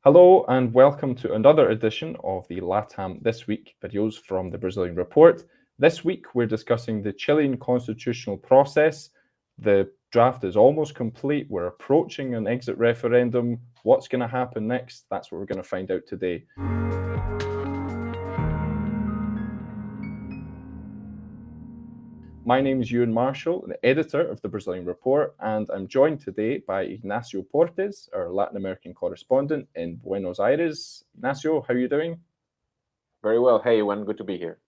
Hello and welcome to another edition of the Latam This Week videos from the Brazilian Report. This week we're discussing the Chilean constitutional process. The draft is almost complete. We're approaching an exit referendum. What's going to happen next? That's what we're going to find out today. My name is Euan Marshall, the editor of the Brazilian Report, and I'm joined today by Ignacio, our Latin American correspondent in Buenos Aires. Ignacio, how are you doing? Very well. Hey, Euan, good to be here.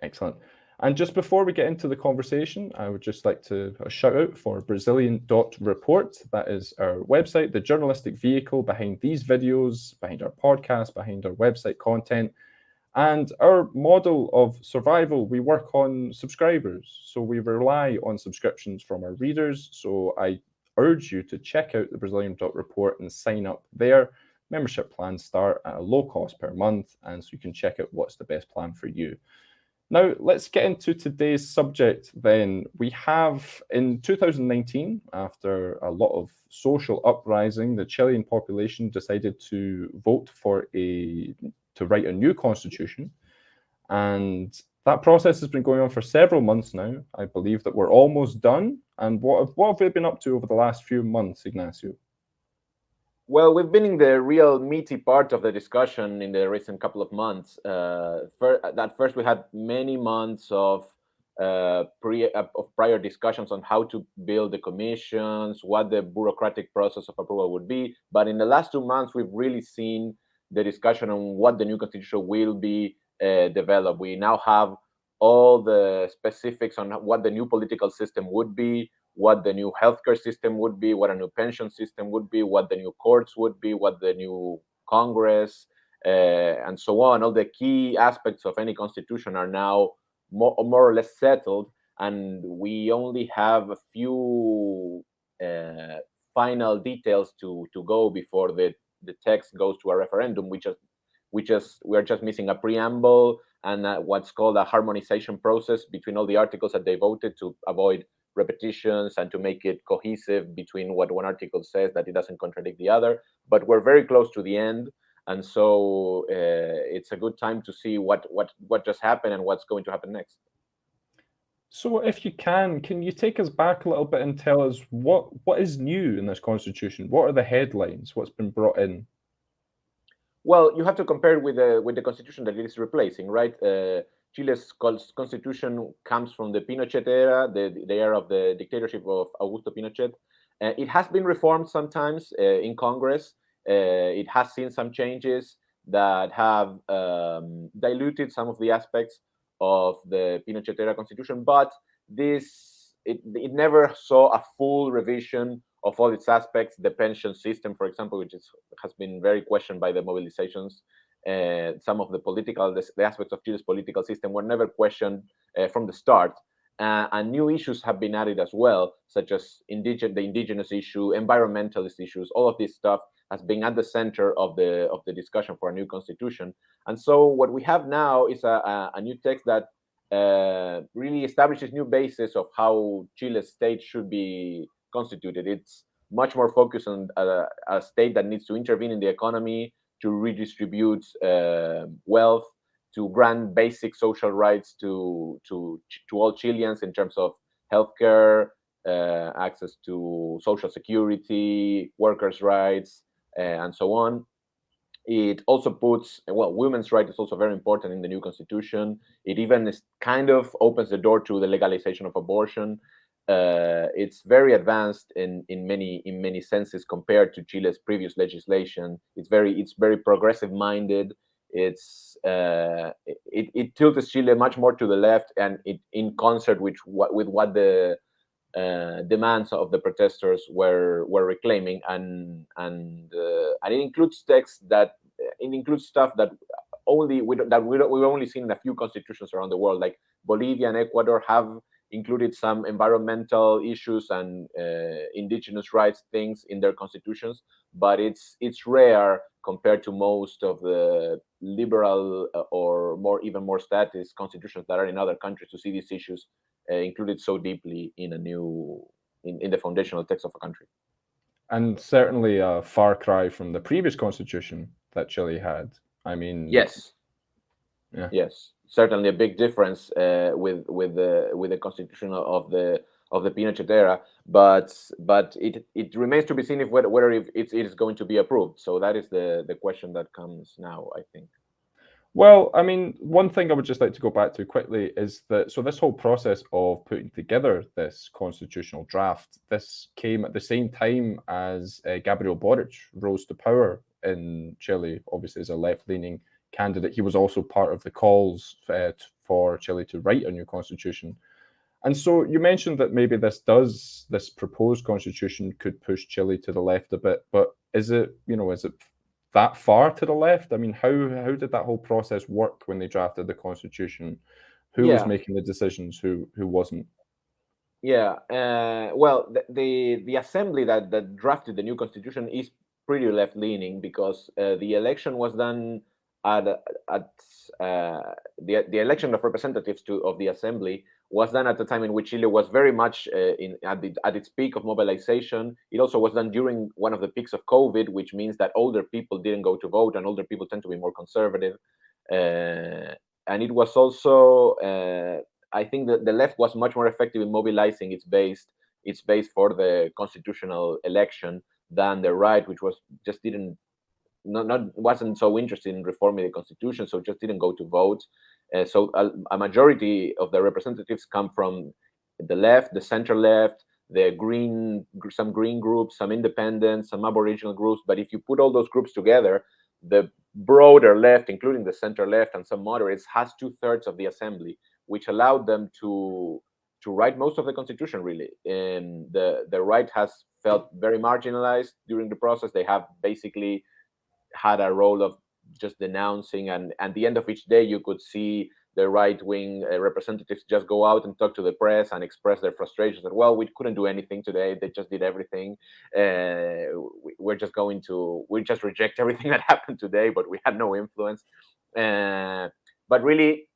Excellent. And just before we get into the conversation, I would just like to shout out for Brazilian.report. That is our website, the journalistic vehicle behind these videos, behind our podcast, behind our website content. And our model of survival, we work on subscribers. So we rely on subscriptions from our readers. So I urge you to check out the Brazilian.report and sign up there. Membership plans start at a low cost per month, and so you can check out what's the best plan for you. Now, let's get into today's subject then. We have, in 2019, after a lot of social uprising, the Chilean population decided to vote to write a new constitution. And that process has been going on for several months now. I believe that we're almost done. And what have we been up to over the last few months, Ignacio? Well, we've been in the real meaty part of the discussion in the recent couple of months. First, we had many months of prior discussions on how to build the commissions, what the bureaucratic process of approval would be. But in the last 2 months, we've really seen the discussion on what the new constitution will be developed. We now have all the specifics on what the new political system would be, what the new healthcare system would be, what a new pension system would be, what the new courts would be, what the new Congress, and so on. All the key aspects of any constitution are now more or less settled, and we only have a few final details to go before the text goes to a referendum. We are just missing a preamble and what's called a harmonization process between all the articles that they voted to avoid repetitions and to make it cohesive between what one article says, that it doesn't contradict the other. But we're very close to the end, and so it's a good time to see what just happened and what's going to happen next. So if you can you take us back a little bit and tell us what is new in this constitution? What are the headlines? What's been brought in? Well, you have to compare it with the constitution that it is replacing, right? Chile's constitution comes from the Pinochet era, the era of the dictatorship of Augusto Pinochet. It has been reformed sometimes in Congress. It has seen some changes that have diluted some of the aspects of the Pinochet era constitution, but it never saw a full revision of all its aspects. The pension system, for example, which has been very questioned by the mobilizations. Some of the aspects of Chile's political system were never questioned from the start. And new issues have been added as well, such as the indigenous issue, environmentalist issues. All of this stuff has been at the center of the discussion for a new constitution. And so what we have now is a new text that really establishes new basis of how Chile's state should be constituted. It's much more focused on a state that needs to intervene in the economy, to redistribute wealth, to grant basic social rights to all Chileans in terms of healthcare, access to social security, workers' rights, and so on. It also puts, women's rights is also very important in the new constitution. It even kind of opens the door to the legalization of abortion. It's very advanced in many senses compared to Chile's previous legislation. It's very progressive minded. It tilts Chile much more to the left, and in concert with what the demands of the protesters were reclaiming, and it includes stuff that we've only seen in a few constitutions around the world, like Bolivia and Ecuador have included some environmental issues and indigenous rights things in their constitutions, but it's rare compared to most of the liberal or even more statist constitutions that are in other countries to see these issues included so deeply in the foundational text of a country. And certainly a far cry from the previous constitution that Chile had. I mean, Yes, yeah. yes, certainly a big difference with the constitution of the Pinochet era, but it remains to be seen if whether if it is going to be approved. So that is the question that comes now, I think. Well, I mean, one thing I would just like to go back to quickly is that so this whole process of putting together this constitutional draft, this came at the same time as Gabriel Boric rose to power in Chile, obviously as a left-leaning candidate. He was also part of the calls for Chile to write a new constitution. And so you mentioned that maybe this proposed constitution could push Chile to the left a bit, but is it that far to the left? I mean, how did that whole process work when they drafted the constitution? Who was Yeah, making the decisions? Who wasn't? yeah. Well, the assembly that drafted the new constitution is pretty left leaning because the election was done at the election of representatives of the assembly was done at the time in which Chile was very much at its peak of mobilization. It also was done during one of the peaks of COVID, which means that older people didn't go to vote, and older people tend to be more conservative. And it was also, I think, that the left was much more effective in mobilizing its base for the constitutional election than the right, which was just didn't not wasn't so interested in reforming the constitution, so just didn't go to vote. So a majority of the representatives come from the left, the center left, some green groups, some independents, some aboriginal groups. But if you put all those groups together, the broader left, including the center left and some moderates, has 2/3 of the assembly, which allowed them to write most of the constitution. Really, and the right has felt very marginalized during the process. They have basically had a role of just denouncing, and at the end of each day you could see the right-wing representatives just go out and talk to the press and express their frustrations that, well, we couldn't do anything today, they just did everything, we're just reject everything that happened today, but we had no influence. But really,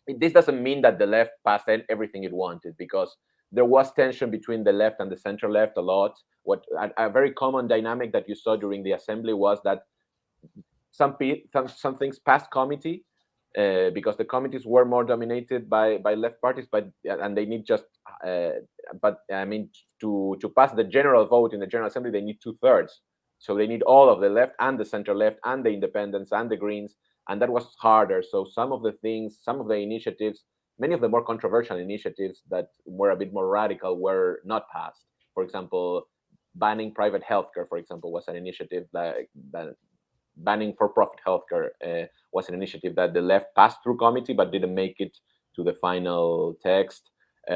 this doesn't mean that the left passed everything it wanted, because there was tension between the left and the center left a lot. A very common dynamic that you saw during the assembly was that some things passed committee because the committees were more dominated by left parties, and they need just but I mean, to pass the general vote in the General Assembly, they need 2/3. So they need all of the left and the center left and the independents and the Greens, and that was harder. So some of the initiatives, many of the more controversial initiatives that were a bit more radical, were not passed. For example, banning private healthcare, for example, was an initiative that banning for-profit healthcare was an initiative that the left passed through committee but didn't make it to the final text.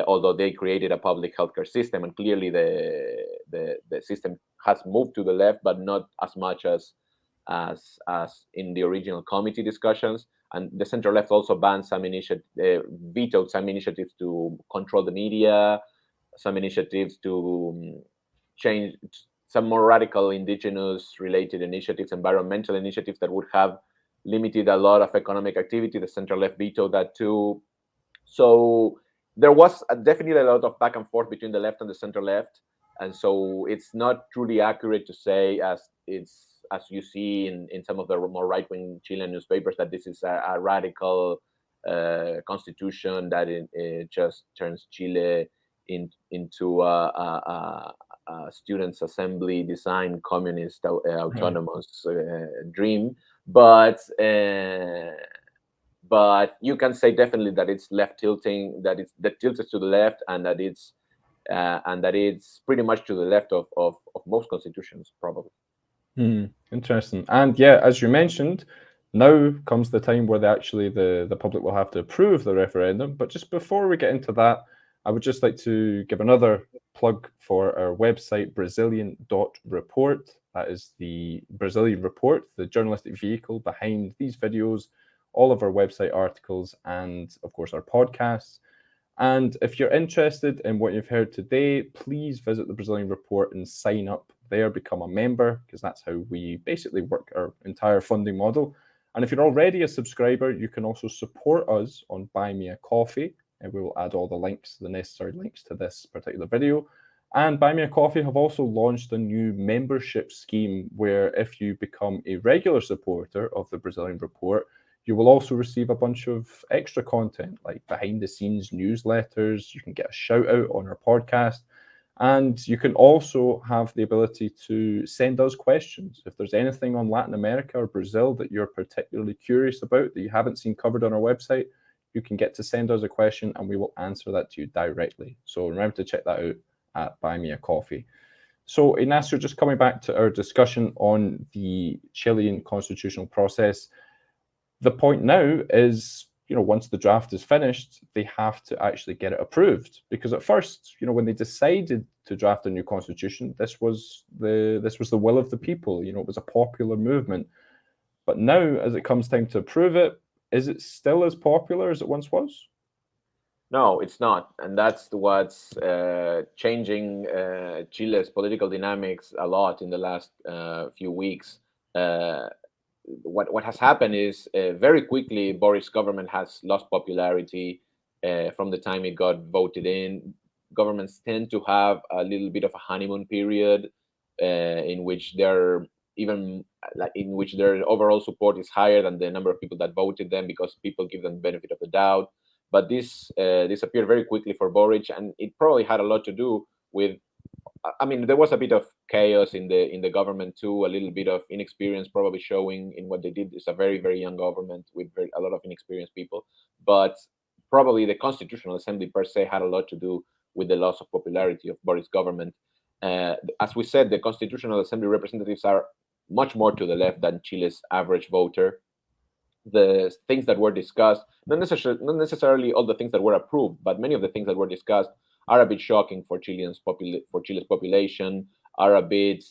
Although they created a public healthcare system, and clearly the system has moved to the left, but not as much as in the original committee discussions. And the center left also banned vetoed some initiatives to control the media, some initiatives to change, some more radical indigenous related initiatives, environmental initiatives that would have limited a lot of economic activity. The center left vetoed that too. So there was definitely a lot of back and forth between the left and the center left. And so it's not truly accurate to say, as you see in some of the more right-wing Chilean newspapers, that this is a radical constitution that it just turns Chile into a students' assembly design communist autonomous dream. But you can say definitely that it's left tilting, that tilts to the left, and that it's pretty much to the left of most constitutions, probably. Interesting. And yeah, as you mentioned, now comes the time where the public will have to approve the referendum. But just before we get into that, I would just like to give another plug for our website, Brazilian.report. That is the Brazilian Report, the journalistic vehicle behind these videos, all of our website articles, and of course our podcasts. And if you're interested in what you've heard today, please visit the Brazilian Report and sign up there, become a member, because that's how we basically work our entire funding model. And if you're already a subscriber, you can also support us on Buy Me a Coffee, and we will add all the necessary links to this particular video. And Buy Me a Coffee have also launched a new membership scheme where if you become a regular supporter of the Brazilian Report, you will also receive a bunch of extra content like behind the scenes newsletters. You can get a shout out on our podcast. And you can also have the ability to send us questions. If there's anything on Latin America or Brazil that you're particularly curious about that you haven't seen covered on our website, you can get to send us a question and we will answer that to you directly. So remember to check that out at Buy Me a Coffee. So Ignacio, just coming back to our discussion on the Chilean constitutional process, the point now is, once the draft is finished, they have to actually get it approved. Because at first, when they decided to draft a new constitution, this was the will of the people. It was a popular movement. But now, as it comes time to approve it, is it still as popular as it once was? No, it's not, and that's what's changing Chile's political dynamics a lot in the last few weeks. What has happened is very quickly Boric's government has lost popularity from the time it got voted in. Governments tend to have a little bit of a honeymoon period in which their overall support is higher than the number of people that voted them because people give them the benefit of the doubt. But this disappeared very quickly for Boric, and it probably had a lot to do with. I mean, there was a bit of chaos in the government too, a little bit of inexperience probably showing in what they did. It's a very, very young government with a lot of inexperienced people, but probably the Constitutional Assembly per se had a lot to do with the loss of popularity of Boric's government. As we said, the Constitutional Assembly representatives are much more to the left than Chile's average voter. The things that were discussed, not necessarily all the things that were approved, but many of the things that were discussed are a bit shocking for Chile's population, are a bit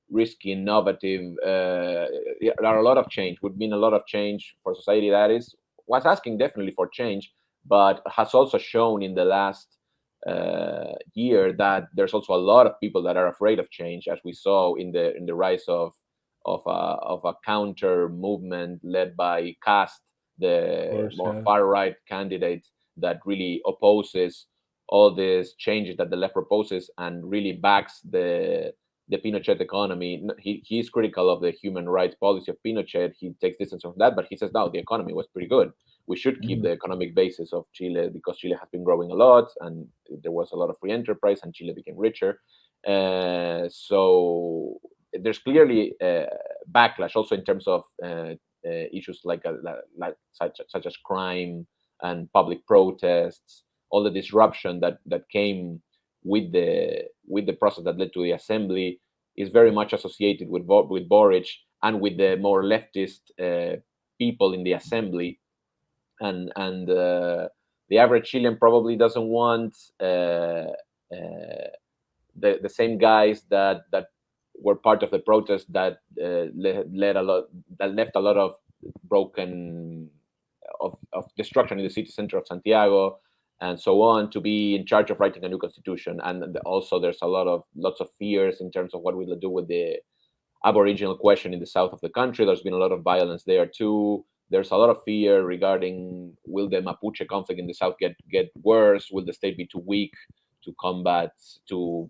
risky, innovative. There are a lot of change. Would mean a lot of change for society that was asking definitely for change, but has also shown in the last year that there's also a lot of people that are afraid of change, as we saw in the rise of a counter movement led by Cast, the more far right candidate that really opposes all these changes that the left proposes and really backs the Pinochet economy. He's critical of the human rights policy of Pinochet. He takes distance from that, but he says, no, the economy was pretty good. We should keep the economic basis of Chile because Chile has been growing a lot and there was a lot of free enterprise and Chile became richer. So there's clearly backlash also in terms of issues like such as crime and public protests, all the disruption that came with the process that led to the assembly is very much associated with Boric and with the more leftist people in the assembly, and the average Chilean probably doesn't want the same guys that were part of the protest that left a lot of broken of destruction in the city center of Santiago and so on, to be in charge of writing a new constitution. And also there's lots of fears in terms of what we'll do with the Aboriginal question in the south of the country. There's been a lot of violence there too. There's a lot of fear regarding, will the Mapuche conflict in the south get worse? Will the state be too weak to combat, to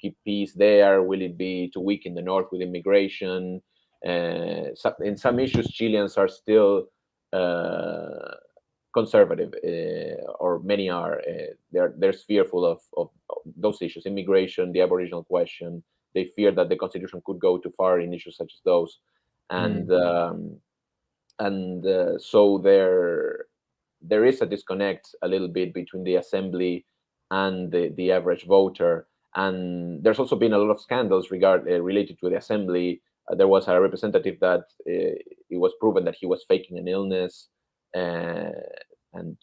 keep peace there? Will it be too weak in the north with immigration? In some issues, Chileans are still conservative, or many are. They're fearful of those issues: immigration, the Aboriginal question. They fear that the constitution could go too far in issues such as those, and so there is a disconnect a little bit between the assembly and the average voter. And there's also been a lot of scandals related to the assembly. There was a representative that it was proven that he was faking an illness, and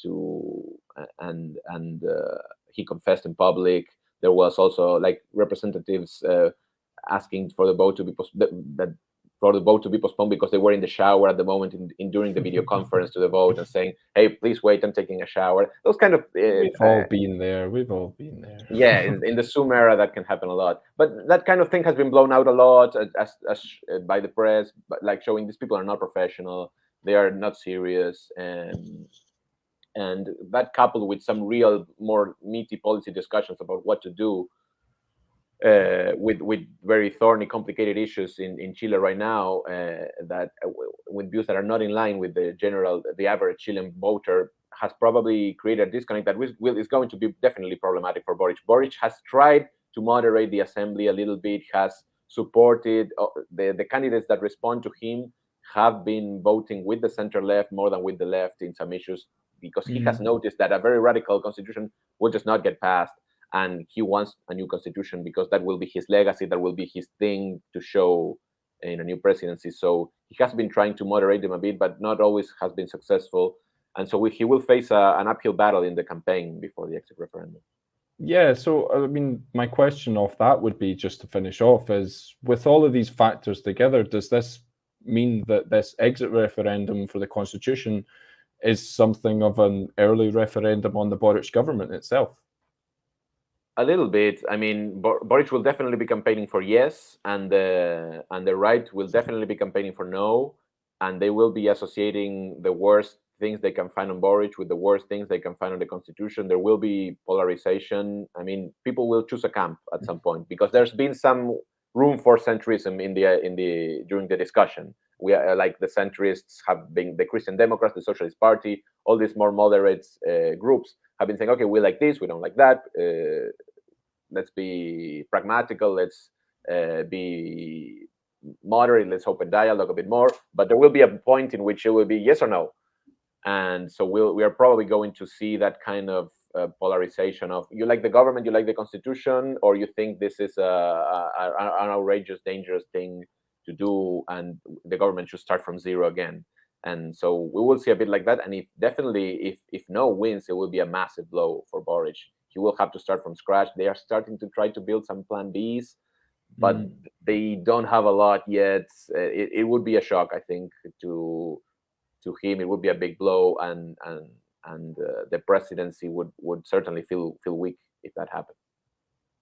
he confessed in public. There was also representatives asking for the vote to be postponed because they were in the shower at the moment during the video conference to the vote, and saying, "Hey, please wait, I'm taking a shower." Those kind of we've all been there. We've all been there. Yeah, in the Zoom era, that can happen a lot. But that kind of thing has been blown out a lot as by the press, but showing these people are not professional, they are not serious, and And that coupled with some real more meaty policy discussions about what to do with very thorny, complicated issues in Chile right now, with views that are not in line with the average Chilean voter, has probably created a disconnect that is going to be definitely problematic for Boric. Boric has tried to moderate the assembly a little bit, has supported the candidates that respond to him have been voting with the center left more than with the left in some issues, because he has noticed that a very radical constitution will just not get passed. And he wants a new constitution because that will be his legacy, that will be his thing to show in a new presidency. So he has been trying to moderate them a bit, but not always has been successful. And so he will face an uphill battle in the campaign before the exit referendum. Yeah, so I mean, my question off that would be, just to finish off, is with all of these factors together, does this mean that this exit referendum for the constitution is something of an early referendum on the Boric government itself? A little bit. I mean, Boric will definitely be campaigning for yes, and the right will definitely be campaigning for no, and they will be associating the worst things they can find on Boric with the worst things they can find on the constitution. There will be polarization. I mean, people will choose a camp at some point, because there's been some room for centrism during the discussion. We are like the centrists have been the Christian Democrats, the Socialist Party, all these more moderate groups have been saying, okay, we like this, we don't like that. Let's be pragmatical. Let's be moderate. Let's open dialogue a bit more. But there will be a point in which it will be yes or no. And so we are probably going to see that kind of polarization of, you like the government, you like the constitution, or you think this is an outrageous, dangerous thing to do, and the government should start from zero again. And so we will see a bit like that. And if no wins, it will be a massive blow for Boric. He will have to start from scratch. They are starting to try to build some plan Bs, but they don't have a lot yet. It would be a shock, I think, to him. It would be a big blow, and the presidency would certainly feel weak if that happened.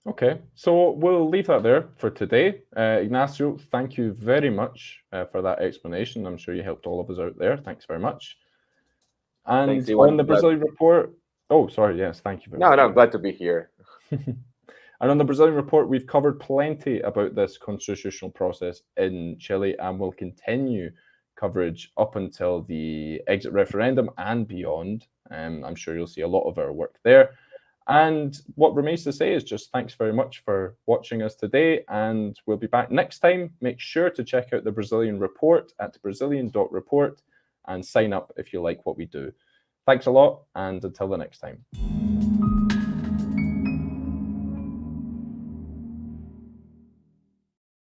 Okay, so we'll leave that there for today. Ignacio, thank you very much for that explanation. I'm sure you helped all of us out there. Thanks very much. And thanks, Euan. On the Brazilian report, oh, sorry, yes, thank you very much. No, glad to be here. And on the Brazilian report, we've covered plenty about this constitutional process in Chile, and will continue coverage up until the exit referendum and beyond. I'm sure you'll see a lot of our work there. And what remains to say is just thanks very much for watching us today, and we'll be back next time. Make sure to check out the Brazilian report at brazilian.report and sign up if you like what we do. Thanks a lot, and until the next time.